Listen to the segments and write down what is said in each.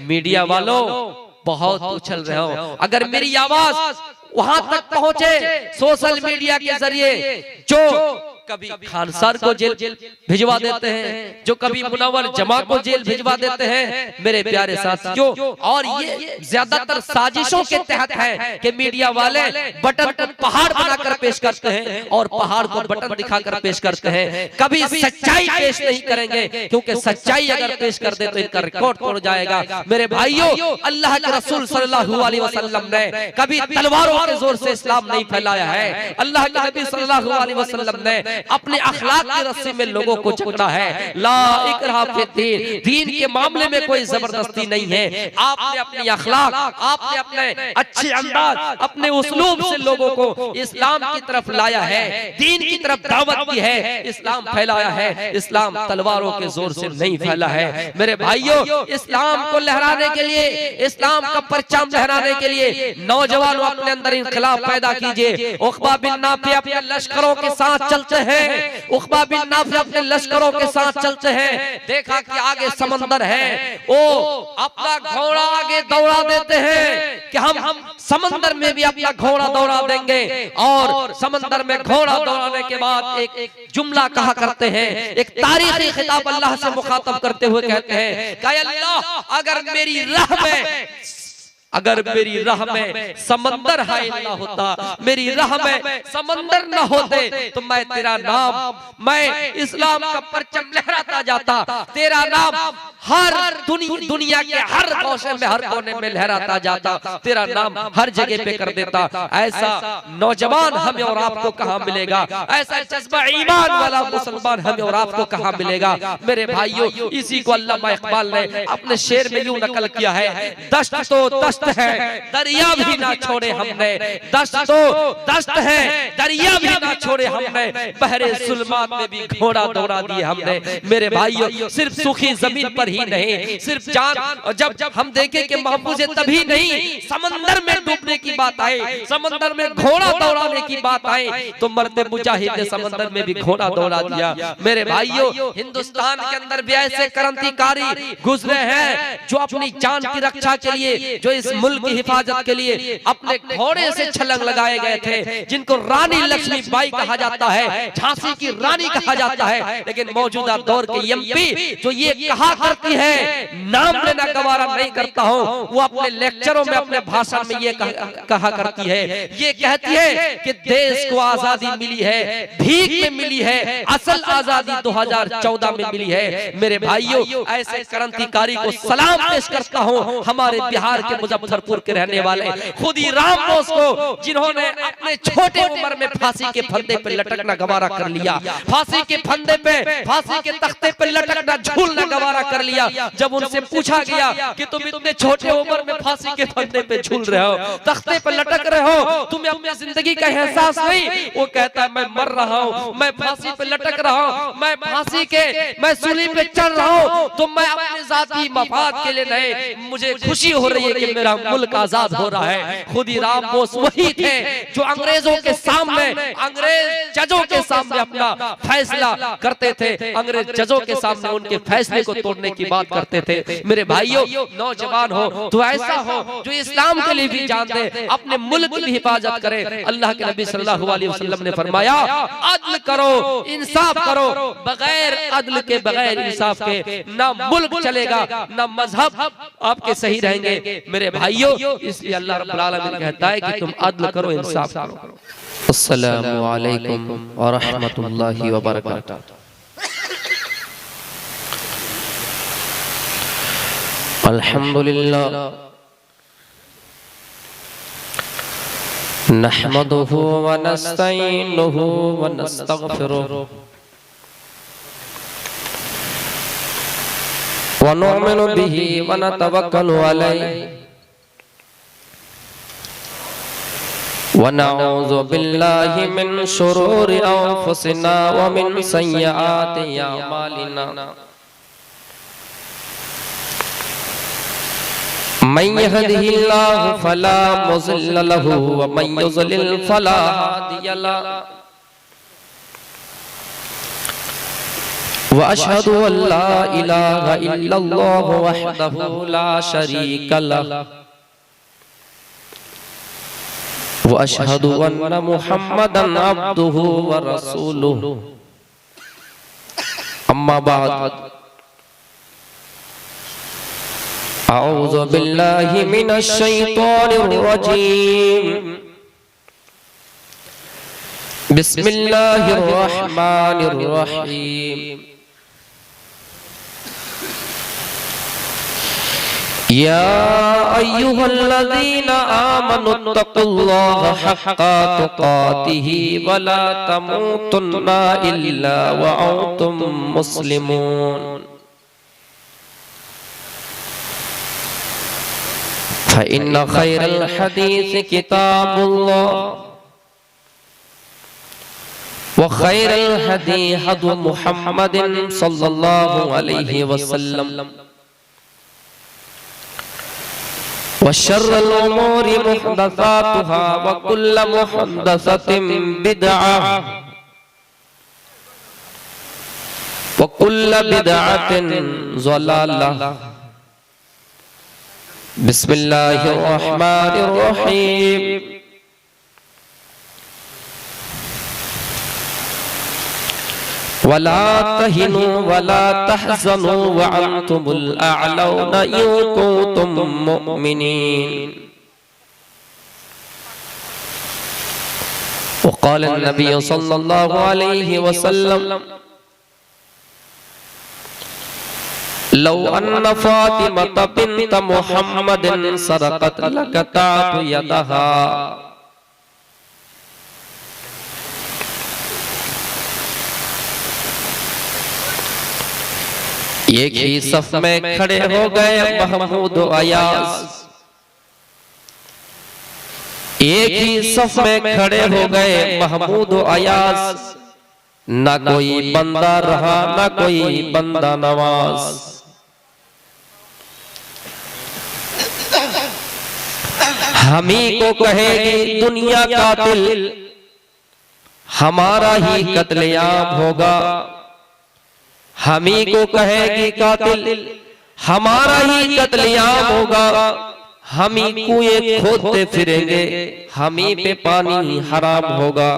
Media वालों बहुत उछल रहे हो, अगर मेरी आवाज वहां तक पहुंचे सोशल मीडिया के जरिए, जो कभी खान सर को जेल भिजवा देते हैं, जो कभी मुनव्वर जमा को जेल भिजवा देते हैं, मेरे प्यारे साथियों, और ये ज्यादातर साजिशों के तहत है कि मीडिया वाले बटन को पहाड़ बनाकर पेश करते हैं और पहाड़ को बटन दिखाकर पेश करते हैं, कभी सच्चाई पेश नहीं करेंगे, क्योंकि सच्चाई अगर पेश कर दे तो इनका रिकॉर्ड तोड़ जाएगा। मेरे भाइयों, अल्लाह के रसूल सल्लल्लाहु अलैहि वसल्लम ने कभी तलवारों के जोर से इस्लाम नहीं फैलाया है। अल्लाह के नबी सल्लल्लाहु अलैहि वसल्लम ने अपने अखलाक की रस्सी में लोगों को जकड़ा है। ला इकराह फिद्दीन, दीन के मामले में कोई जबरदस्ती नहीं है। आपने अपनी अखलाक, आपने अपने अच्छे अंदाज, अपने उस्लूब से लोगों को इस्लाम की तरफ लाया है, दीन की तरफ दावत की है, इस्लाम फैलाया है। इस्लाम तलवारों के जोर से नहीं फैला है। मेरे भाइयों, इस्लाम को लहराने के लिए, इस्लाम का परचम लहराने के लिए नौजवानों अपने अंदर इनकलाब पैदा कीजिए। उक़बा बिन नाफी अपने लश्करों के साथ चलते हैं, उक़बा बिन नाफी अपने लश्करों के साथ चलते हैं। देखा कि आगे समंदर है, वो अपना घोड़ा आगे दौड़ा देते हैं कि हम समंदर में भी अपना घोड़ा दौड़ा देंगे। और समंदर में घोड़ा दौड़ाने के बाद एक जुमला कहा करते हैं, एक तारीखी खिताब अल्लाह से मुखातब करते हुए कहते हैं कि अल्लाह, अगर मेरी राह में समंदर हाय ना होता, मेरी राह में समंदर न होते, तो मैं तेरा नाम, मैं इस्लाम का परचम लहराता जाता, तेरा नाम हर दुनिया के हर कोने में, हर कोने में लहराता जाता, तेरा नाम हर जगह पे कर देता। ऐसा नौजवान हमें और आपको कहाँ मिलेगा? ऐसा जज्बा ईमान वाला मुसलमान हमें और आपको कहाँ मिलेगा? मेरे भाइयों, इसी को अल्लामा इकबाल ने अपने शेर में यूं नकल किया है, दश्त तो दश्त है, दरिया भी ना छोड़े हमने, दश्त तो दश्त है, दरिया भी ना छोड़े हमने, बहरे सुलमात में भी घोड़ा दौड़ा दिए हमने। मेरे भाइयों, सिर्फ सूखी जमीन पर ही नहीं, सिर्फ जान, और जब हम देखें कि महफूज तभी नहीं, समंदर में डूबने की बात आए, समंदर में घोड़ा दौड़ाने की बात आए, तो मर्द मुजाहिद ने समंदर में भी घोड़ा दौड़ा दिया। मेरे भाइयों, हिंदुस्तान के अंदर भी ऐसे क्रांतिकारी गुजरे हैं जो अपनी जान की रक्षा के लिए, जो इस मुल्क की हिफाजत के लिए अपने घोड़े से छलांग लगाए गए थे, जिनको रानी लक्ष्मीबाई कहा जाता है, झांसी की रानी कहा जाता है। लेकिन मौजूदा दौर के एमपी जो ये कहा करती है, नाम लेना गवारा नहीं करता हूं, वो अपने लेक्चरों में, अपने भाषण में ये कहा करती है, ये कहती है कि देश को आजादी मिली है, भीख में मिली है, असल आजादी 2014 में मिली है। मेरे भाइयों, ऐसे क्रांतिकारी को सलाम पेश करता हूं, हमारे बिहार के मुजफ्फरपुर के रहने वाले खुदीराम बोस को, जिन्होंने अपने छोटे उम्र में फांसी के फंदे पे लटकना गवारा कर लिया, फांसी के फंदे पे, फांसी के तख्ते पे लटकना, झूलना गवारा कर लिया। जब उनसे पूछा गया कि तुम इतने छोटे उम्र में फांसी के फंदे पे झूल रहे हो, तख्ते पे लटक रहे हो, तुम्हें अपनी जिंदगी का एहसास नहीं? वो कहता है, मैं मर रहा हूँ, मैं फांसी पे लटक रहा हूँ, मैं सूली पे चढ़ रहा हूँ, तो मैं अपने जाती मफाद के लिए नहीं, मुझे खुशी हो रही है कि मेरा मुल्क आजाद हो रहा है। खुदीराम बोस वही थे जो अंग्रेजों के सामने, अंग्रेज जजों के सामने अपना फैसला करते थे, अंग्रेज जजों के सामने उनके फैसले को तोड़ने की बात करते थे। मेरे भाइयों, नौजवान हो तो ऐसा हो जो इस्लाम के लिए भी जान दे, अपने मुल्क की हिफाजत करे। अल्लाह के नबी सल्लल्लाहु अलैहि वसल्लम ने फरमाया, अदल करो, इंसाफ करो, बगैर अदल के, बगैर इंसाफ के ना मुल्क चलेगा, ना मजहब आपके सही रहेंगे। मेरे भाइयों, इसलिए अल्लाह रब्बुल आलमीन कहता है कि तुम अदल करो, इंसाफ करो। अस्सलामु अलैकुम व रहमतुल्लाहि व बरकातहू। अल्हम्दुलिल्लाह नहमदुहु व नस्तईनुहु व नस्तगफिरुहु व नु'मिनु बिही व नतवक्कलु अलैहि व नऊज़ु बिल्लाहि मिन शुरूरि अंफुसिना व मिन सय्यिआति अमालिना। मन यहदिहिल्लाहु फला मुज़िल्ल लहु व मन युज़लिल फला हादिय लहु व अशहदु अल्ला इलाहा इल्लल्लाह वहदहु ला शरीका लह व अशहदु अन्न मुहम्मदन अब्दुहु व रसूलुहु अम्मा बाद अऊज़ु बिल्लाहि मिनश शैतानिर रजीम बिस्मिल्लाहिर रहमानिर रहीम या अय्युहल्लज़ीना आमनुत्तक़ुल्लाहा हक़्क़ा तुक़ातिही व ला तमूतुन्ना इल्ला व अंतुम मुस्लिमून फ़इन्न खैरल हदीस किताबुल्लाह व खैरल हदी हदी मुहम्मदिन सल्लल्लाहु अलैहि वसल्लम व शर्रल उमूरि मुहदसातुहा व कुल्लु मुहदसतिन बिदअह व कुल्लु बिदअतिन ज़लालह बिस्मिल्लाहिर रहमानिर रहीम वला तहिनु वला तहज़नु व अंतुमुल अअलौना इन कुंतुम मुमिनीन वक़ाल नबी सल्लल्लाहु अलैहि वसल्लम लौ अन्न फातिमा बिन्त मुहम्मदिन सरक़त लक़तअतु यदहा एक ही सफ में खड़े हो गए महमूद अयाज एक ही सफ में खड़े हो गए महमूद अयाज न कोई बंदा रहा न कोई बंदा नवाज हमी को कहेगी दुनिया कातिल हमारा ही कत्लेआम होगा हमी को कहेगी कातिल हमारा ही कत्लेआम होगा हम ही कुएं खोदते फिरेंगे हम ही पे पानी हराम होगा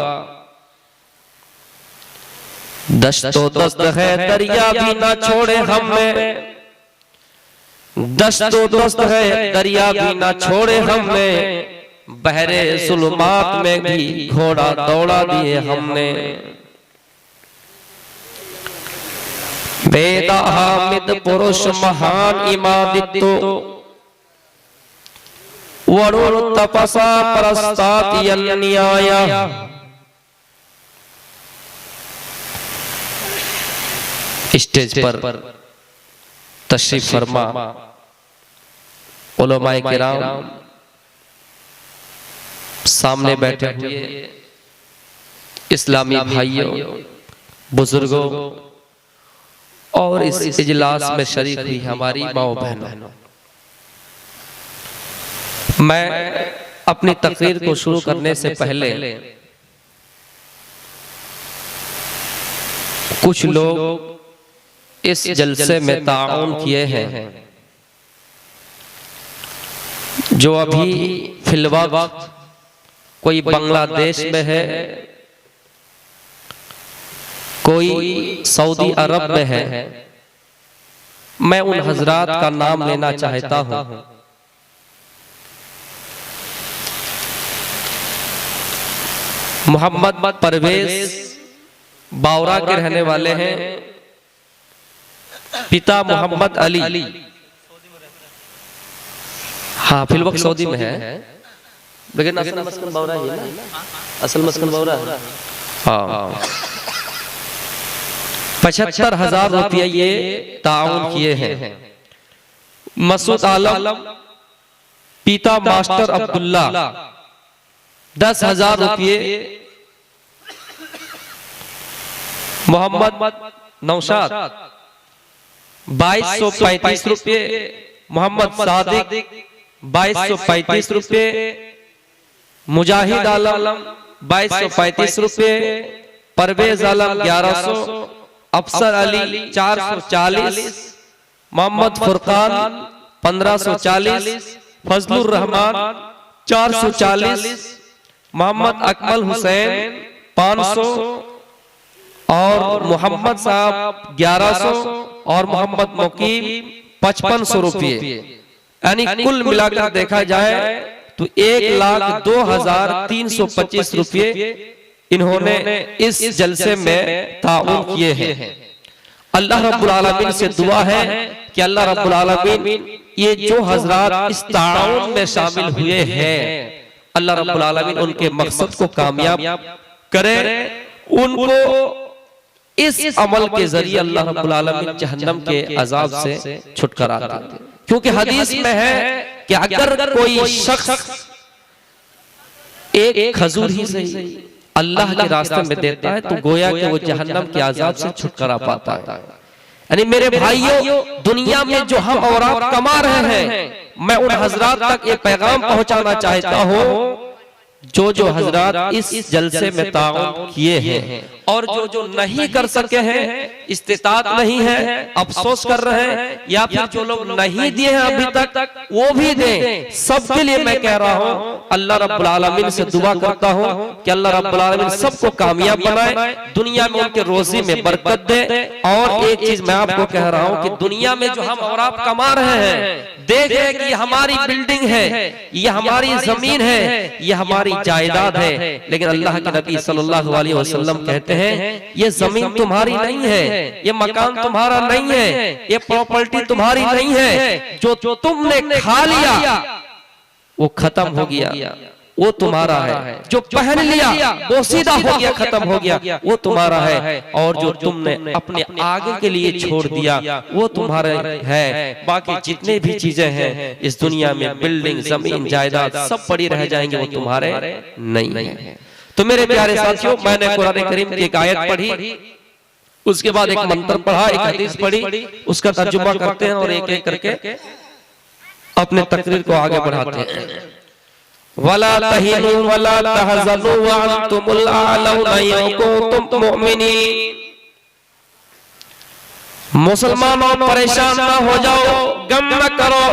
दस्तो दस्त है दरिया भी ना छोड़े हमें दस्तो दस्त है दरिया भी ना छोड़े हमें बहरे सुलमात में भी घोड़ा दौड़ा दिए हमने वेद हामिद पुरुष महान इमादित्तो वरुण तपसा परस्ताति अन्याय स्टेज पर तशरीफ फरमा उलमाए किराम सामने बैठे हुए इस्लामी भाइयों बुजुर्गों और इस इजलास में शरीक हुई हमारी माओ बहनों, मैं अपनी तकरीर को शुरू करने से पहले कुछ लोग इस जलसे में ताउन किए हैं जो अभी फिलवक्त कोई बांग्लादेश में है, कोई सऊदी अरब में है। मैं उन हजरात का नाम लेना चाहता हूं। मोहम्मद परवेज बावरा के रहने वाले हैं, पिता मोहम्मद अली, हाँ फिलवक्त सऊदी में है, लेकिन असल मस्कन बावरा ही है ना, असल मस्कन बावरा है। हाँ 75,000 रुपये ये ताउन किए हैं। मसूद आलम पिता मास्टर अब्दुल्ला 10,000 रुपये, मोहम्मद नौशाद 2235 रुपये, मोहम्मद सादिक 2235 रुपये, मुजाहिद आलम 2235 रुपये, परवेज आलम 1100, अफसर अली 440, मोहम्मद फुरकान 1540, फजलुर रहमान 440, मोहम्मद अकमल हुसैन 500 और मोहम्मद साहब 1100 और मोहम्मद मुकीम 5500 रुपये। यानी कुल मिलाकर देखा जाए तो 1,02,325 रुपये इन्होंने इस जलसे में ताउन किए हैं। अल्लाह रब्बुल आलमीन से दुआ है कि अल्लाह रब्बुल आलमीन ये जो हजरात इस ताउन में शामिल हुए हैं, अल्लाह रब्बुल आलमीन उनके मकसद को कामयाब करे, उनको इस अमल के जरिए अल्लाह रब्बुल आलमीन जहन्नम के अजाब से छुटकारा दे। क्योंकि हदीस में है कि अगर कोई शख्स एक खजूर ही सही अल्लाह के रास्ते में देता है तो गोया कि वो जहन्नम के अजाब से छुटकारा पाता है। यानी मेरे भाइयों, दुनिया में जो हम और आप कमा रहे हैं, मैं उन हजरात तक ये पैगाम पहुंचाना चाहता हूं जो हजरात इस जलसे में ताउन किए हैं और जो नहीं कर सके हैं, इस्तिताअत नहीं है, अफसोस कर रहे हैं, या फिर जो लोग नहीं दिए हैं अभी तक वो भी दें। सबके लिए मैं कह रहा हूं, अल्लाह रब्बुल आलमीन से दुआ करता हूं कि अल्लाह रब्बुल आलमीन सबको कामयाब बनाए, दुनिया में उनके रोजी में बरकत दे। और एक चीज मैं आपको कह रहा हूं कि दुनिया में जो हम और आप कमा रहे हैं, देख रहे कि हमारी बिल्डिंग है, ये हमारी जमीन है, ये हमारी जायदाद है, लेकिन अल्लाह के नबी सल्लल्लाहु अलैहि वसल्लम कहते हैं ये जमीन तुम्हारी नहीं है, ये मकान तुम्हारा नहीं है, ये प्रॉपर्टी तुम्हारी नहीं है, जो तुमने खा लिया वो खत्म हो गया, वो तुम्हारा है। जो पहन लिया वो सीधा हो गया, खत्म हो गया, वो तुम्हारा है। और जो तुमने अपने आगे के लिए छोड़ दिया वो तुम्हारा है। बाकी जितने भी चीजें हैं इस दुनिया में, बिल्डिंग, जमीन, जायदाद, सब पड़ी रह जाएंगे, वो तुम्हारे नहीं है। तो मेरे प्यारे साथियों, मैंने कुरान करीम की एक आयत पढ़ी, उसके बाद एक मंत्र पढ़ा, एक हदीस पढ़ी, उसका तर्जुमा करते हैं और एक एक करके अपने तकरीर को आगे बढ़ाते हैं। वला तहिनु वला तहज़नु व अंतुमुल आलौना इन कुंतुम मुमिनीन। मुसलमानों, परेशान ना हो जाओ, गम न करो,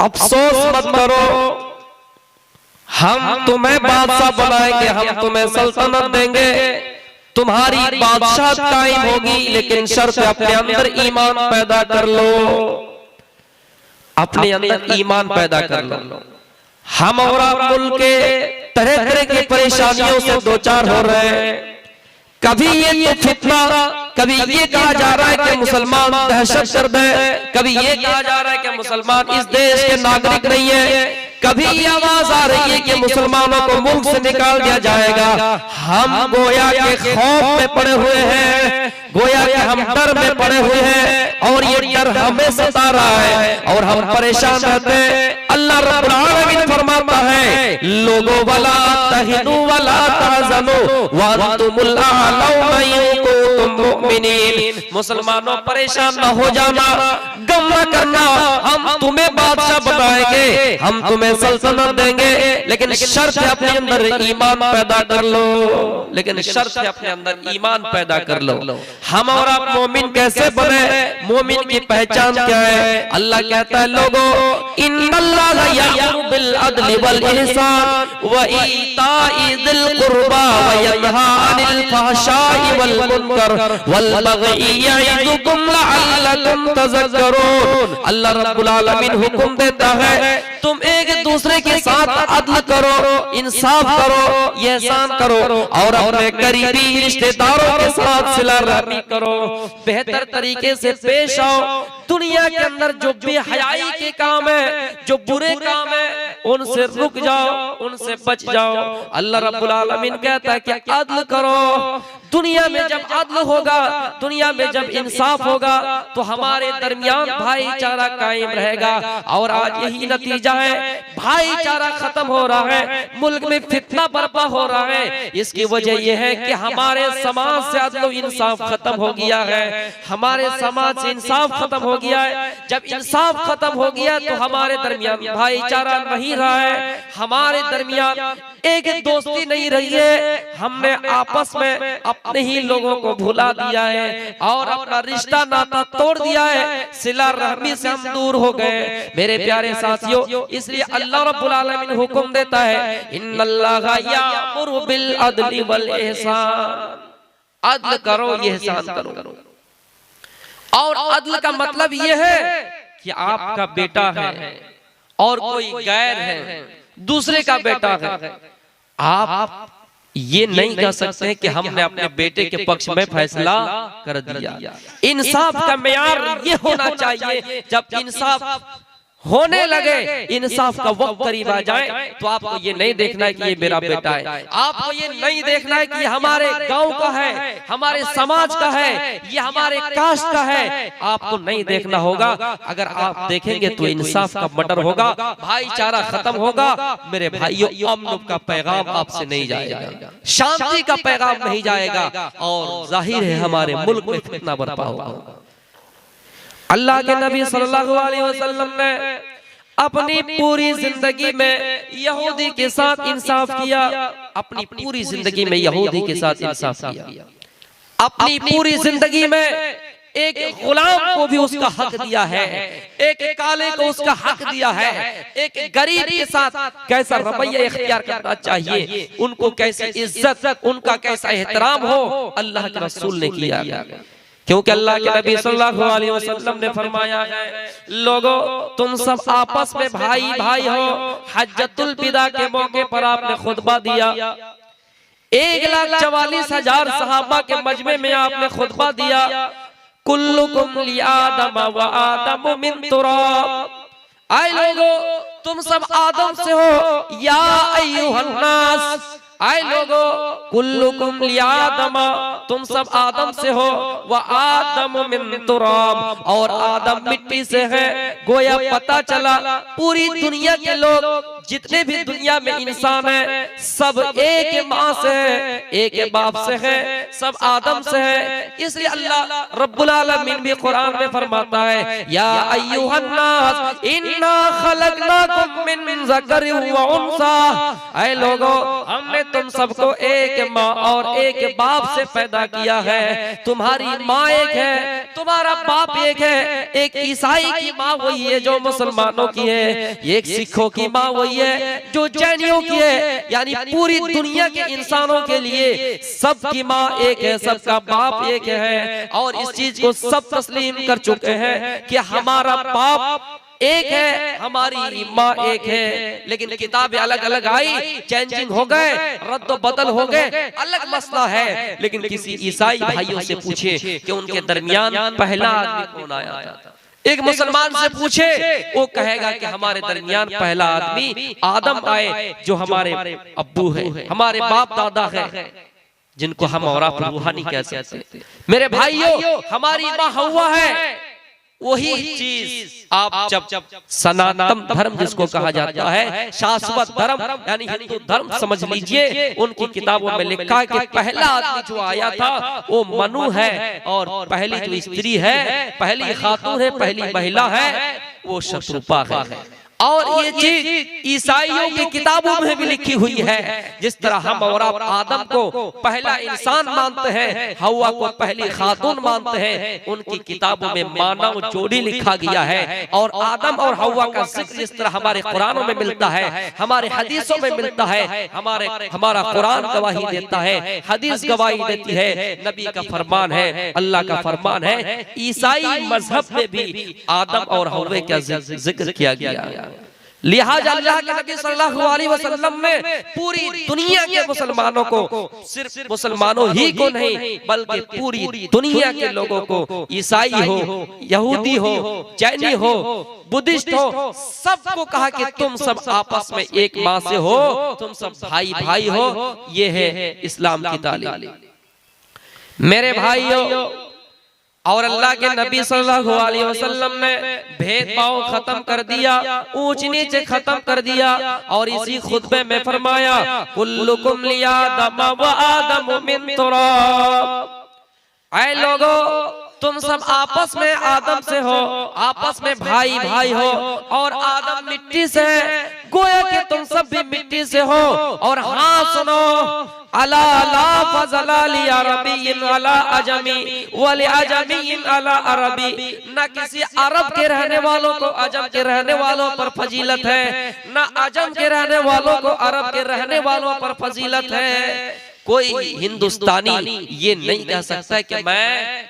अफसोस मत करो, हम तुम्हें बादशाह बनाएंगे, हम तुम्हें सल्तनत देंगे, तुम्हारी बादशाहत कायम होगी, लेकिन शर्त अपने अंदर ईमान पैदा कर लो, अपने अंदर ईमान पैदा कर लो। हम और आप मुल्क के तरह तरह की परेशानियों से दो चार हो रहे हैं। कभी ये तो फितना, कभी ये कहा जा रहा है कि मुसलमान दहशतगर्द है, कभी ये कहा जा रहा है कि मुसलमान इस देश के नागरिक नहीं है, कभी ये आवाज आ रही है कि मुसलमानों को मुल्क से निकाल दिया जाएगा। हम गोया के खौफ में पड़े हुए हैं, गोया के हम डर में पड़े हुए हैं और ये डर हमें सता रहा है और हम परेशान रहते हैं। अल्लाह रब्बुल आलमीन फरमाता है, लोगों वला तहिनु वला तहज़नु व अंतुमुल आलौना इन कुंतुम मुमिनीन। मुसलमानों, परेशान ना हो जाना, गम न करना, हम तुम्हें बादशाह बनाएंगे, हम तुम्हें सल्तनत देंगे, लेकिन शर्त है अपने अंदर ईमान पैदा कर लो, लेकिन शर्त है अपने अंदर ईमान पैदा कर लो। हम और आप मोमिन कैसे बने? मोमिन की पहचान क्या है? अल्लाह कहता है, लोगों, इन्नल्लाह यअमुरु बिल अदलि वल इहसान व ईताइ ज़िल कुर्बा व यनहा अनिल फहशाइ वल मुनकर वल बग़ई यइज़ुकुम लअल्लकुम तज़क्करून। अल्लाह रब्बुल आलमीन हुक्म देता है, तुम एक दूसरे के साथ अदल करो, इंसाफ करो, एहसान करो और अपने करीबी रिश्तेदारों के साथ सिला रहमी करो, बेहतर तरीके से पेश आओ। दुनिया के अंदर जो बेहयाई के काम है, जो बुरे काम है, उनसे रुक जाओ, उनसे बच जाओ। अल्लाह रब्बुल आलमीन कहता है कि अदल करो। दुनिया में जब अदल होगा, दुनिया में जब इंसाफ होगा, तो हमारे दरमियान भाईचारा कायम रहेगा। और आज यही नतीजा है, भाईचारा खत्म हो रहा है, मुल्क में फितना बर्पा हो रहा है। इसकी वजह यह है कि हमारे समाज से अदल इंसाफ खत्म हो गया है, हमारे समाज से इंसाफ खत्म हो गया है। जब इंसाफ खत्म हो गया तो हमारे दरमियान भाईचारा नहीं रहा है, हमारे दरमियान एक दोस्ती नहीं रही है। हमने आपस में अपने ही लोगों को भुला दिया है और अपना रिश्ता नाता तोड़ दिया है, सिला रहमी से हम दूर हो गए। मेरे प्यारे साथियों, इसलिए अल्लाह रब्बुल आलमीन हुक्म देता है, इन्नल्लाहा यामुरु बिल अदली वल इहसान, अदल करो, एहसान करो। और अदल का मतलब यह है कि आपका बेटा है और कोई गैर है, दूसरे का बेटा है, आप ये नहीं कह सकते कि हमने अपने बेटे के पक्ष में फैसला कर दिया। इंसाफ का मेयार ये होना चाहिए, जब इंसाफ होने लगे, इंसाफ का वक्त करीब आ जाए, तो आपको ये नहीं देखना है कि ये मेरा बेटा है, आपको ये नहीं देखना है कि ये हमारे गांव का है, हमारे समाज का है, ये हमारे कास्ट का है, आपको नहीं देखना होगा। अगर आप देखेंगे तो इंसाफ का मर्डर होगा, भाईचारा खत्म होगा। मेरे भाइयों, अमन का पैगाम आपसे नहीं जाएगा, शांति का पैगाम नहीं जाएगा और जाहिर है हमारे मुल्क में फितना बर्पा होगा। अल्लाह के नबी सल्लल्लाहु अलैहि वसल्लम ने अपनी पूरी जिंदगी में यहूदी के साथ इंसाफ किया, अपनी पूरी जिंदगी में यहूदी के साथ इंसाफ किया, अपनी पूरी जिंदगी में एक गुलाम को भी उसका हक दिया है, एक काले को उसका हक दिया है, एक गरीब के साथ कैसा रवैया इख्तियार करना चाहिए, उनको कैसी इज्जत, उनका कैसा एहतराम हो, अल्लाह के रसूल ने किया। क्योंकि अल्लाह के नबी सल्लल्लाहु अलैहि वसल्लम ने फरमाया है, लोगों तुम सब आपस में भाई भाई हो। हज्जतुल विदा के मौके पर आपने खुतबा दिया, 1,44,000 सहाबा के मजमे में आपने खुतबा दिया, कुल्लुकुम लि आदम व आदम मिन तुराब, आए लोगों तुम सब आदम से हो, या अय्युहन नास, आए लोगों कुल्लुकुम लि आदम, तुम सब आदम से हो, व आदम मिन तुराब, और आदम मिट्टी से है। गोया पता चला पूरी दुनिया के लोग जितने भी दुनिया में इंसान है, सब एक माँ से है, एक बाप से है, सब आदम से है। इसलिए अल्लाह रब्बुल आलमीन भी कुरान में फरमाता है, या अय्युहन नास इन्ना खलकनाकुम मिन ज़करिन व उन्सा, ऐ लोगों हमने तुम सबको एक माँ और एक बाप से पैदा किया है। तुम्हारी माँ एक है, तुम्हारा बाप एक है। एक ईसाई की माँ वही है जो मुसलमानों की है, एक सिखों की माँ वही है जो जैनियों की है। यानी पूरी दुनिया के इंसानों के लिए सबकी माँ एक है, सबका बाप एक है, और इस चीज को सब तस्लीम कर चुके हैं कि हमारा बाप एक है, हमारी माँ एक है। लेकिन किताबें अलग अलग आई, चेंजिंग हो गए, रद्द बदल हो गए, अलग मसला है। लेकिन किसी ईसाई भाइयों से पूछे कि उनके दरमियान पहला आदमी कौन आया था, एक मुसलमान से पूछे वो कहेगा कि हमारे दरमियान पहला आदमी आदम आए, जो हमारे अब्बू है, हमारे बाप दादा है, जिनको हम और आप रूहानी कह सकते। मेरे भाइयों, हमारी माँ हव्वा है। वही चीज आप जब सनातन धर्म जिसको कहा जाता है, शाश्वत धर्म यानी हिंदू धर्म समझ लीजिए, उनकी किताबों में लिखा है कि पहला आदमी जो आया था वो मनु है, और पहली जो स्त्री है, पहली खातून है, पहली महिला है, वो शत्रुपा है। और ये चीज ईसाइयों की किताबों में भी लिखी हुई है। जिस तरह हम और आप आदम को पहला इंसान मानते हैं, हव्वा को पहली खातून मानते हैं, उनकी किताबों में मानव जोड़ी लिखा गया है। और आदम और हव्वा का जिक्र जिस तरह हमारे कुरानों में मिलता है, हमारे हदीसों में मिलता है, हमारा कुरान गवाही देता है, हदीस गवाही देती है, नबी का फरमान है, अल्लाह का फरमान है। ईसाई मजहब में भी आदम और हव्वे का जिक्र किया गया। लिहाजा अल्लाह के नबी सल्लल्लाहु अलैहि वसल्लम ने पूरी दुनिया के मुसलमानों को, सिर्फ मुसलमानों ही को नहीं बल्कि पूरी दुनिया के लोगों को, ईसाई हो, यहूदी हो, जैनी हो, बुद्धिस्ट हो, सबको कहा कि तुम सब आपस में एक माँ से हो, तुम सब भाई भाई हो। ये है इस्लाम की तालीम। मेरे भाइयों, और अल्लाह के नबी सल्लल्लाहु अलैहि वसल्लम ने भेदभाव खत्म कर दिया, ऊंच नीचे खत्म कर दिया। और इसी खुतबे में फरमाया कुल्लुकुम लियादम व आदम मिन तुराब, ऐ लोगों तुम सब आपस में आदम से हो, आपस में भाई भाई हो, और आदम मिट्टी से है, गोया कि तुम सब भी मिट्टी से हो। और हाँ सुनो, अला ला फज़ला लि अरबिय्यिन अला अजमी व लि अजमिय्यिन अला अरबी, न किसी अरब के रहने वालों को अजम के रहने वालों पर फजीलत है, न अजम के रहने वालों को अरब के रहने वालों पर फजीलत है। कोई हिंदुस्तानी ये नहीं कह सकता कि मैं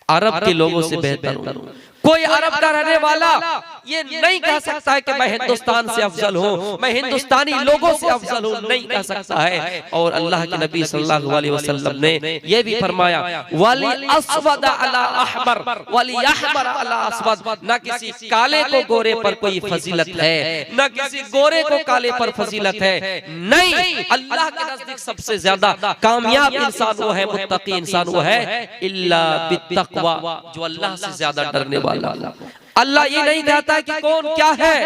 अरब के लोगों से बेहतर हूँ। कोई अरब का रहने वाला ये नहीं कह सकता है कि मैं हिंदुस्तान से अफजल हूँ, मैं हिंदुस्तानी लोगों से अफजल हूँ, नहीं कह सकता है। और अल्लाह के नबी सल्लल्लाहु अलैहि वसल्लम ने ये भी फरमाया वली अस्वद अला अहमर वली अहमर अला अस्वद, न किसी काले को गोरे पर कोई फजीलत है, न किसी गोरे को काले पर फजीलत है। नहीं, अल्लाह के नजदीक सबसे ज्यादा कामयाब इंसान वो है, मुत्तकी इंसान वो है, इल्ला बित्तक़वा, जो अल्लाह से ज्यादा डरने वाला। अल्लाह ये नहीं कहता कि कौन क्या है,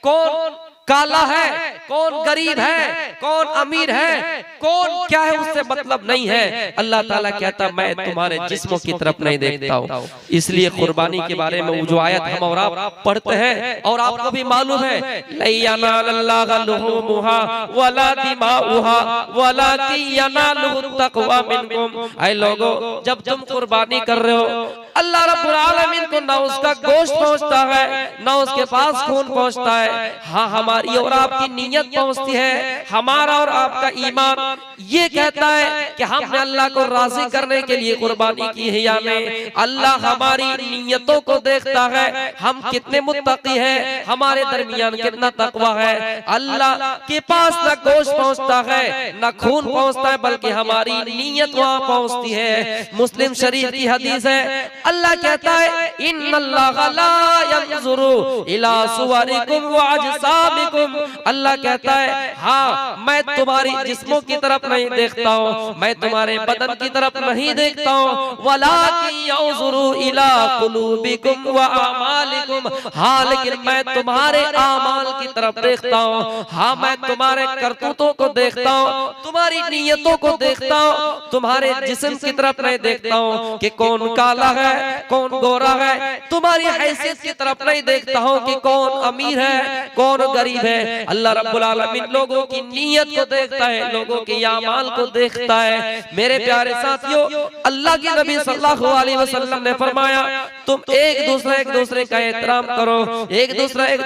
कौन काला है, कौन गरीब है, कौन अमीर है, कौन क्या है, उससे मतलब नहीं है। अल्लाह ताला कहता मैं तुम्हारे जिस्मों की तरफ नहीं देखता हूँ। इसलिए कुर्बानी के बारे में वो जो आयत हम और आप पढ़ते हैं और आपको भी मालूम है, लयनालल्लाहु लुहुमुहा वला दिमाउहा वलाकिन यनालुहु तक़वा मिनकुम। ऐ लोगों, जब तुम कुर्बानी कर रहे हो, अल्लाह रब्बुल आलमीन को ना उसका गोश्त पहुंचता है, ना उसके पास खून पहुंचता है। हाँ, हमारी और आपकी नीयत पहुंचती है, हमारा और आपका ईमान ये कहता है कि हमने अल्लाह को राजी करने के लिए कुर्बानी की है या नहीं। अल्लाह हमारी नीयतों को देखता है, हम कितने मुत्तकी हैं, हमारे दरमियान कितना तकवा है। अल्लाह के पास न गोश्त पहुंचता है, न खून पहुंचता है, बल्कि हमारी नीयत वहां पहुंचती है। मुस्लिम शरीफ की हदीस है, अल्लाह कहता है इन्नल्लाह ला यंजुरु इला सुवरिकुम व अजसामिकुम। अल्लाह कहता है हाँ, मैं तुम्हारी जिस्मों की तरफ नहीं देखता हूँ, मैं तुम्हारे बदन की तरफ नहीं देखता हूँ, वलाकिन यंजुरु इला कुलूबिकुम व अमालिकुम। हाँ, लेकिन मैं तुम्हारे आमाल की तरफ देखता हूँ। हाँ, मैं तुम्हारे करतूतों को देखता हूँ, तुम्हारी नीयतों को देखता हूँ, तुम्हारे जिस्म की तरफ नहीं देखता हूँ कि कौन काला है, कौन गोरा है। तुम्हारी हैसियत की तरफ नहीं देखता हूँ कि कौन अमीर है, कौन गरीब है। अल्लाह रब्बुल आलमीन लोगों की नीयत को देखता है, लोगों के अमाल को देखता है। मेरे प्यारे साथियों, अल्लाह के नबी सल्लल्लाहु अलैहि वसल्लम ने फरमाया तुम एक दूसरे का एहतराम करो, एक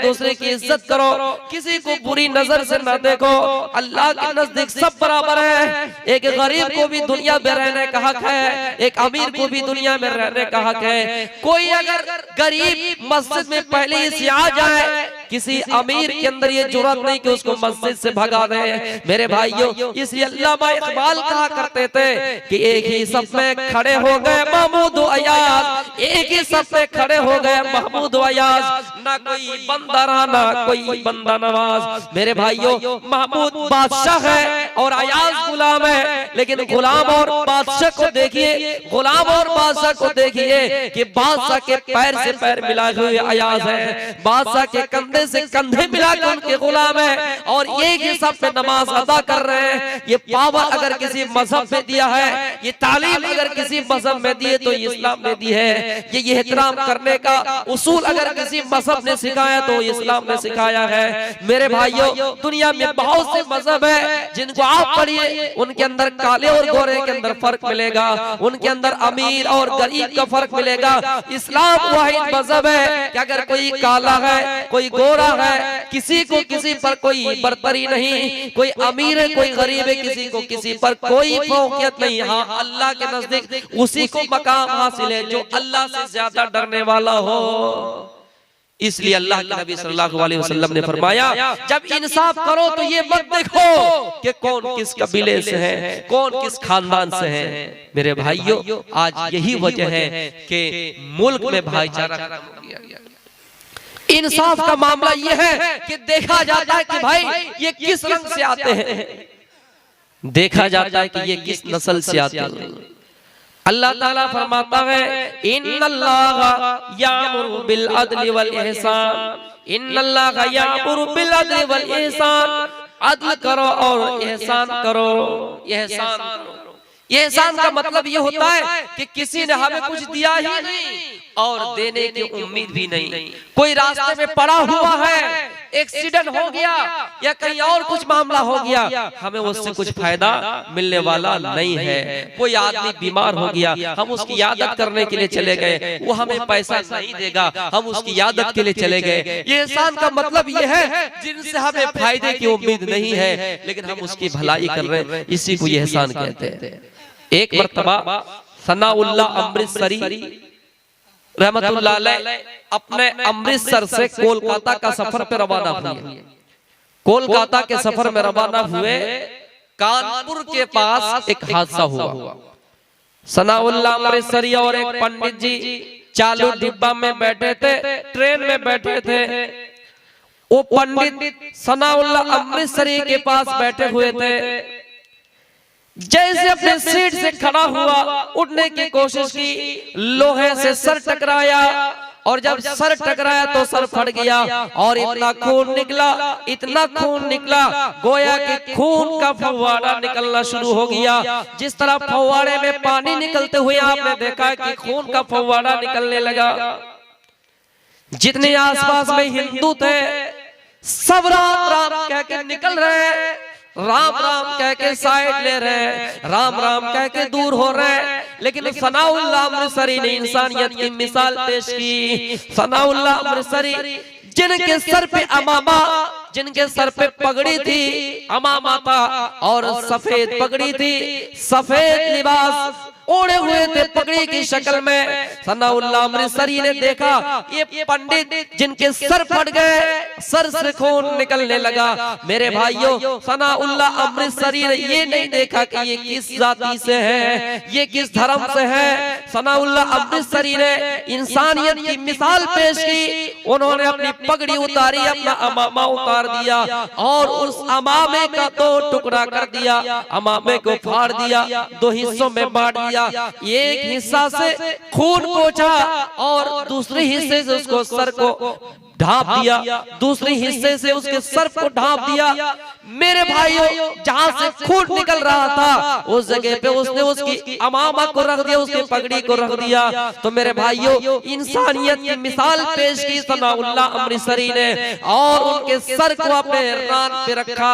दूसरे की इज्जत करो, किसी को बुरी नजर से न देखो। अल्लाह के नजदीक सब बराबर है। एक गरीब को भी दुनिया में रहने का हक है, एक अमीर को भी दुनिया में रहने का हक है। कोई अगर गरीब मस्जिद में पहले ही से आ जाए, किसी अमीर के अंदर ये जुर्रत नहीं कि उसको मस्जिद से भगा दे। मेरे भाइयों, इसलिए अल्लामा इकबाल कहा करते थे कि एक ही सफ में खड़े हो गए महमूद अयाज, एक ही सफ में खड़े हो गए महमूद अयाज, ना कोई बंदा रहा ना कोई बंदा नवाज। मेरे भाइयों, महमूद बादशाह है और अयाज गुलाम है, लेकिन गुलाम और बादशाह को देखिए, गुलाम और बादशाह को देखिए कि बादशाह के पैर से पैर मिला हुए अयाज है, बादशाह के कंधे से कंधे मिला के उनके गुलाम है, और एक ही सब पे नमाज अदा कर रहे हैं। ये पावर अगर किसी मजहब में दिया है, ये तालीम अगर किसी मजहब में दी है तो इस्लाम ने दी है। ये एहतराम करने का उसूल अगर किसी मजहब ने सिखाया तो इस्लाम ने सिखाया है। मेरे भाइयों, दुनिया में बहुत से मजहब है जिनको आप पढ़िए, उनके अंदर काले और गोरे के अंदर फर्क मिलेगा, उनके अंदर अमीर और गरीब का फर्क मिलेगा। इस्लाम वाहिद मजहब है कि अगर कोई काला है, कोई गोरा है, किसी को किसी पर कोई बर्तरी नहीं, कोई अमीर है, कोई गरीब है, किसी को किसी पर कोई फौकियत नहीं। हाँ, अल्लाह के नजदीक उसी को मकाम हासिल है जो अल्लाह से ज्यादा डरने वाला हो। इसलिए अल्लाह के नबी सल्लल्लाहु अलैहि वसल्लम ने फरमाया जब इंसाफ करो तो ये मत देखो कि कौन किस कबीले से है, कौन किस खानदान से है। मेरे भाइयों, आज यही वजह है कि मुल्क में भाईचारा खत्म हो गया। इंसाफ का मामला यह है कि देखा जाता है कि भाई ये किस रंग से आते हैं, देखा जाता है कि ये किस नस्ल से आते हैं। अल्लाह ताला फरमाता है इन्नल्लाहा यामुरु बिल अदल वल इहसान, इन्नल्लाहा यामुरु बिल अदल वल इहसान, अदल करो और एहसान करो, एहसान करो। ये एहसान का मतलब ये होता है कि किसी ने हमें कुछ दिया ही नहीं और देने की उम्मीद भी नहीं। कोई रास्ते में पड़ा हुआ है, एक्सीडेंट हो गया या कहीं और कुछ मामला हो गया, हमें उससे कुछ फायदा मिलने वाला नहीं है। कोई आदमी बीमार हो गया, हम उसकी यादत करने के लिए चले गए, वो हमें पैसा नहीं देगा, हम उसकी यादत के लिए चले गए। ये एहसान का मतलब ये है जिनसे हमें फायदे की उम्मीद नहीं है लेकिन हम उसकी भलाई कर रहे हैं, इसी को ये एहसान कहते हैं। एक मर्तबा सनाउल्लाह अमृतसरी रहमतुल्लाह अलैह अपने अमृतसर से कोलकाता का सफर पे रवाना हुए। कोलकाता के सफर में रवाना हुए, कानपुर के पास एक हादसा हुआ। सनाउल्लाह अमृतसरी और एक पंडित जी चालू डिब्बा में बैठे थे, ट्रेन में बैठे थे। वो पंडित सनाउल्लाह अमृतसरी के पास बैठे हुए थे। जैसे अपने सीट से खड़ा हुआ, उठने की कोशिश की, लोहे से सर टकराया और जब सर टकराया तो सर फट गया और इतना खून निकला, इतना खून निकला गोया कि खून का फव्वारा निकलना शुरू हो गया। जिस तरह फव्वारे में पानी निकलते हुए आपने देखा कि खून का फव्वारा निकलने लगा। जितने आसपास में हिंदू थे सब राम राम कह के निकल रहे, राम राम कह के साइड ले रहे, राम राम कह के दूर हो रहे। लेकिन सनाउल्लाह अमृतसरी ने इंसानियत की मिसाल पेश की। सनाउल्लाह अमृतसरी जिनके सर पे अमामा, जिनके सर पे पगड़ी थी, अमामा था और सफेद पगड़ी थी, सफेद लिबास ओढ़े हुए थे पगड़ी की शक्ल में। सनाउल्लाह अमृतसरी ने देखा ये पंडित जिनके सर फट गए, सर से खून निकलने लगा। मेरे भाइयों, सनाउल्लाह अमृतसरी ने ये नहीं देखा कि ये किस जाति से है, ये किस धर्म से है। सनाउल्लाह अमृतसरी ने इंसानियत की मिसाल पेश की। उन्होंने अपनी पगड़ी उतारी, अपना अमामा उतार दिया और उस अमामे का दो टुकड़ा कर दिया, अमामे को फाड़ दिया, दो हिस्सों में बांट दिया। एक हिस्सा से खून पोंछा और दूसरे हिस्से से उसको सर को ढांप दिया, दूसरे हिस्से से उसके सर को ढांप दिया। मेरे भाइयों, जहां से खून निकल रहा था उस जगह पे उसने उसकी अमामा को रख दिया, उसकी पगड़ी को रख दिया। तो मेरे भाइयों, इंसानियत की मिसाल पेश की सनाउल्लाह अमृतसरी ने और उनके सर को अपने रान पे रखा।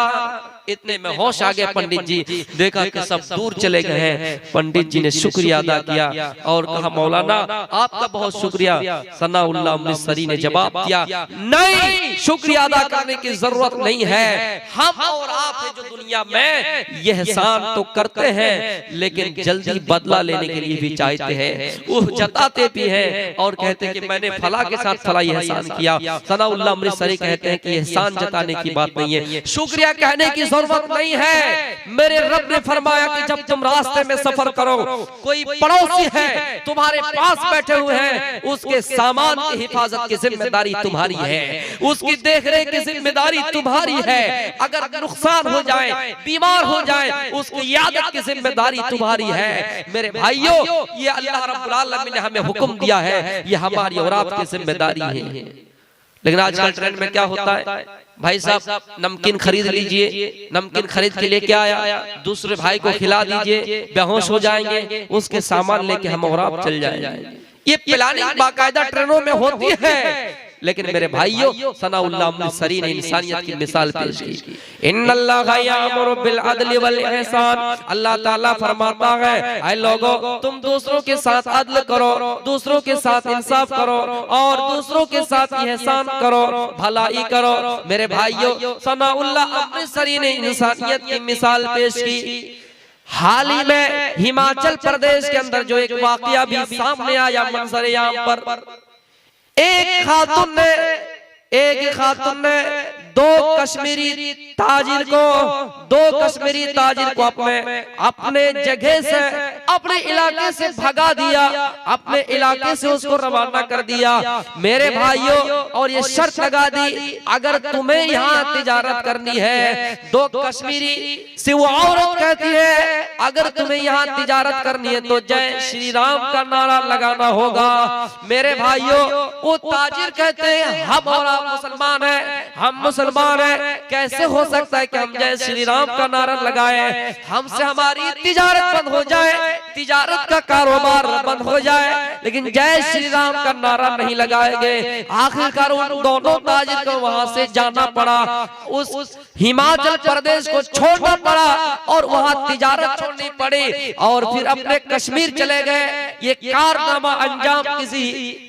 इतने में होश आ गया पंडित जी, देखा कि सब दूर चले गए हैं। पंडित जी ने शुक्रिया अदा किया और कहा मौलाना आपका बहुत शुक्रिया। सनाउल्लाह अमृतसरी ने जवाब दिया नहीं, शुक्रिया अदा करने की जरूरत नहीं है। हम और आप है जो दुनिया में यह एहसान तो करते हैं लेकिन जल्दी बदला लेने के लिए भी चाहते हैं, वो जताते भी हैं और कहते हैं कि मैंने फला के साथ फला एहसान किया। सनाउल्लाह अमृतसरी कहते हैं कि एहसान जताने की बात नहीं है, शुक्रिया कहने की जरूरत नहीं है। मेरे रब ने फरमाया कि जब तुम रास्ते में सफर करो, कोई पड़ोसी है तुम्हारे पास बैठे हुए हैं, उसके सामान की हिफाजत की जिम्मेदारी तुम्हारी है, उसकी देखरेख की जिम्मेदारी तुम्हारी है। अगर नुकसान हो जाए, बीमार हो जाए, उसकी यादत की जिम्मेदारी तुम्हारी है। मेरे भाइयों, ये अल्लाह रब्बुल आलमीन ने हमें हुक्म दिया है, ये हमारी और आपकी जिम्मेदारी है। लेकिन आजकल ट्रेंड में क्या होता है, भाई साहब नमकीन खरीद लीजिए, नमकीन खरीद के लेके आया, दूसरे भाई को खिला दीजिए, बेहोश हो जाएंगे, उसके सामान लेके हम और आप चल जाएंगे। ये प्लानिंग बाकायदा ट्रेनों में होती है। लेकिन मेरे भाइयों, सनाउल्लाह अमृतसरी ने इंसानियत की मिसाल पेश की। इन्नल्लाहा यामुरु बिल अदल वल इहसान, अल्लाह ताला फरमाता है ऐ लोगों, तुम दूसरों के साथ अदल करो, दूसरों के साथ इंसाफ करो और दूसरों के साथ एहसान करो, भलाई करो। मेरे भाइयों, सनाउल्लाह अमृतसरी ने इंसानियत की मिसाल पेश की। हाल ही में हिमाचल प्रदेश के अंदर जो एक वाकया भी सामने आया मंजर-ए-आम पर, एक खातून ने दो कश्मीरी ताजिर को अपने जगह से, अपने इलाके से भगा दिया, अपने इलाके से उसको रवाना कर दिया। मेरे भाइयों, और ये शर्त लगा दी, अगर तुम्हें यहाँ तिजारत करनी है, दो कश्मीरी से वो औरत कहती है, अगर तुम्हें यहाँ तिजारत करनी है तो जय श्री राम का नारा लगाना होगा। मेरे भाइयों, वो ताजिर कहते हैं, हम और आप मुसलमान हैं, हम मुसलमान हैं, कैसे हो सकता है कि हम जय श्री राम का नारा लगाए, हमसे हमारी तिजारत बंद हो जाए, तिजारत का कारोबार बंद हो जाए, लेकिन जय श्री राम का नारा नहीं लगाएंगे। आखिरकार उन दोनों ताजिर को वहां से जाना पड़ा, उस हिमाचल प्रदेश को छोड़ना पड़ा और वहां तिजारत छोड़नी पड़ी और फिर अपने कश्मीर चले गए। ये कारनामा अंजाम किसी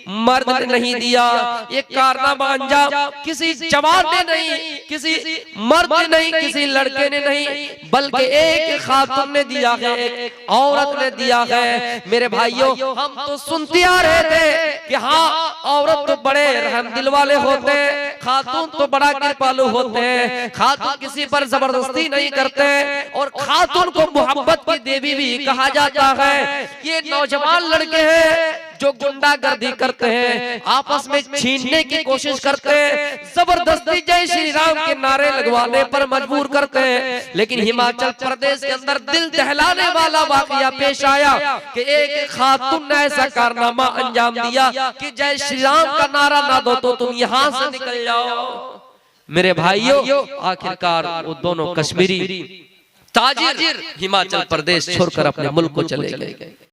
मर्द ने नहीं दिया, ये कारनामा अंजाम किसी जवान ने नहीं, किसी मर्द ने नहीं, किसी लड़के ने नहीं, बल्कि एक खातून ने दिया है, एक औरत ने दिया है। मेरे भाइयों, हम तो सुनते आ रहे थे कि हाँ, औरत तो बड़े रहम दिल वाले होते हैं, खातून तो बड़ा कृपालु होते हैं, खातून किसी पर जबरदस्ती नहीं करते और खातून को मोहब्बत की देवी भी कहा जाता है। ये नौजवान लड़के हैं जो गुंडागर्दी करते हैं, आपस में छीनने की कोशिश करते हैं, जबरदस्ती जय श्री राम के नारे लगवाने पर मजबूर करते हैं। लेकिन हिमाचल प्रदेश के अंदर दिल दहलाने वाला वाकया पेश आया कि एक खातून ने ऐसा कारनामा अंजाम दिया कि जय श्री राम का नारा ना दो तो तुम यहाँ से निकल जाओ। मेरे भाइयों, आखिरकार वो दोनों कश्मीरी ताजिर हिमाचल प्रदेश छोड़कर अपने मुल्क को चले गए।